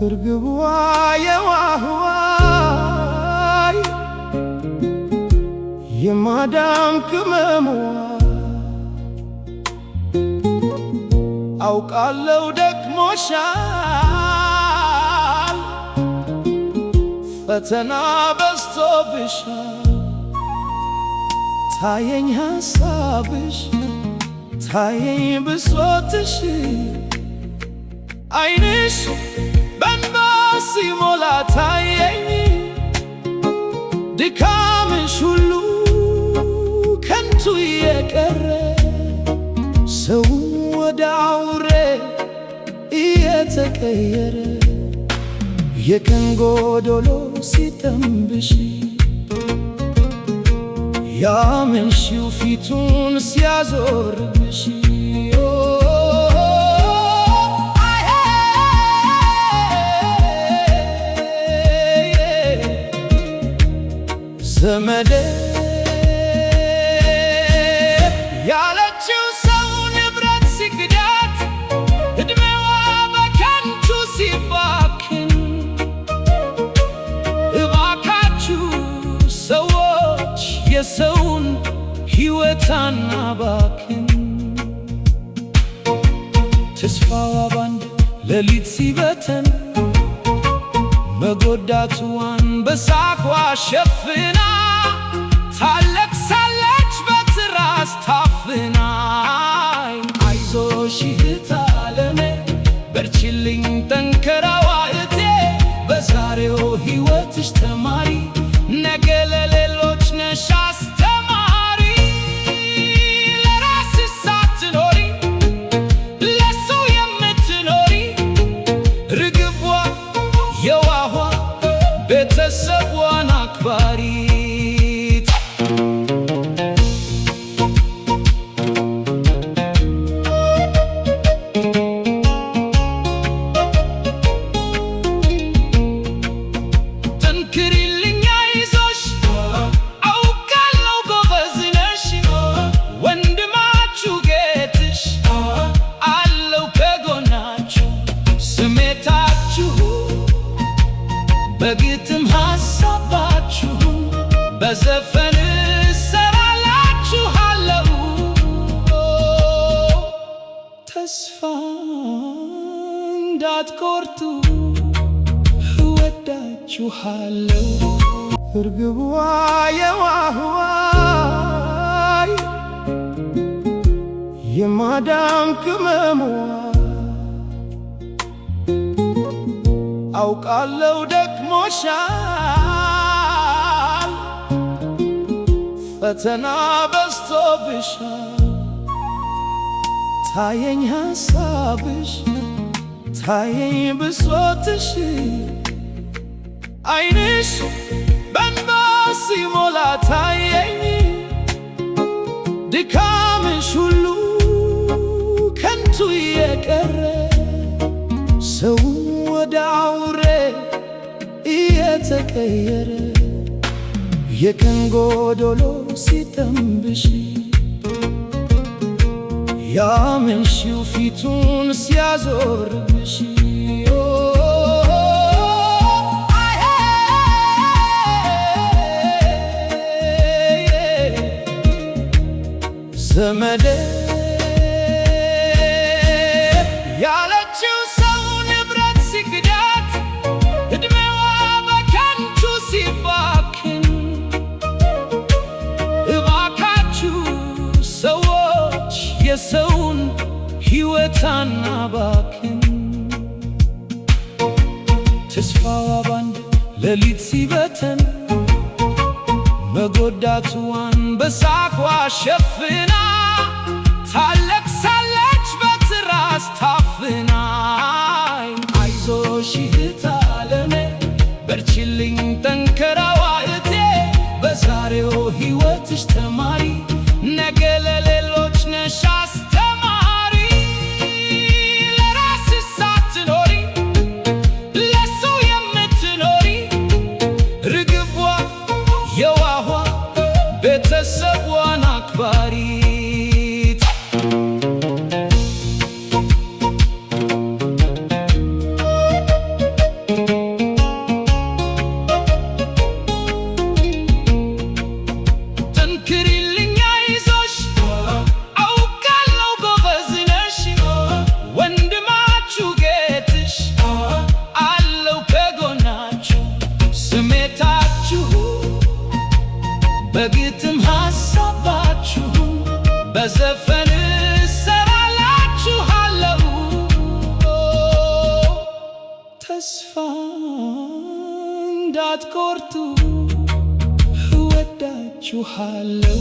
እርግቧ የዋህዋይ የማዳም ቅመሟ አውቃለው ደክሞሻል፣ ፈተና በዝቶብሻል። ታየኝ ሐሳብሽ ታየኝ ብሶትሽ፣ ዓይንሽ በእንባ ሲሞላ ታየኝ። ድካምሽ ሁሉ ከንቱ የቀረ ሰው ወደ አውሬ እየተቀየረ የቀን ጎዶሎ ሲጠምብሽ ያመንሽው ፊቱን ሲያዞርብሽ ዘመዴ ያለችው ሰው ንብረት ሲክዳት ዕድሜዋ በከንቱ ሲባክን፣ እባካችሁ ሰዎች የሰውን ሕይወት አናባክን። ተስፋዋ ባንድ ሌሊት ሲበተን መጎዳቷን በሳቋ ሸፍና ታለቅሳለች በትራስ ታፍና። አይዞሽ እህት ዓለሜ በርቺልኝ ጠንከራዋ እቴ፣ በዛሬው ሕይወትሽ ተማሪ ነገ ለሌሎች ነሽ አስተማሪ። ለራስሽ ሳትኖሪ ለሰው የምትኖሪ ርግቧ የዋህዋ ቤተሰቧን አክባሪ። ጠንክሪልኝ አይዞሽ አውቃለው ጎበዝ ነሽ፣ ወንድማችሁ ጌትሽ አለው ከጎናችሁ። ስሜታችሁ በግጥም ሐሳባችሁን በዘፈን እሰራላችኋለሁ። ተስፋ እንዳትቆርጡ እወዳችኋለሁ። እርግቧ የዋህዋይ የማዳም ቅመሟ አውቃለው ደክሞሻል፣ ፈተና በዝቶብሻል። ታየኝ ሐሳብሽ ታየኝ ብሶትሽ፣ ዓይንሽ በእንባ ሲሞላ ታየኝ። ድካምሽ ሁሉ ከንቱ የቀረ ሰው ወደ አውሬ እየተቀየረ የቀን ጎዶሎ ሲጠምብሽ ያመንሽው ፊቱን ሲያዞርብሽ ዘመዴ ያለችው ሰው ንብረት ሲክዳት ዕድሜዋ በከንቱ ሲባክን፣ እባካችሁ ሰዎች የሰውን ሕይወት አናባክን። ተስፋዋ ባንድ ሌሊት ሲበተን መጎዳቷን በሳቋ ሸፍና ታለቅሳለች በትራስ ታፍና። አይዞሽ እህት ዓለሜ በርቺልኝ ጠንከራዋ እቴ፣ በዛሬው ሕይወትሽ ተማሪ ነገ ለሌሎች ነሽ አስተማሪ። ለራስሽ ሳትኖሪ ለሰው የምትኖሪ ርግቧ የዋህዋ ቤተሰቧን አክባሪ። በግጥም ሐሳባችሁን በዘፈን እሰራላችኋለሁ። ተስፋ እንዳትቆርጡ እወዳችኋለሁ።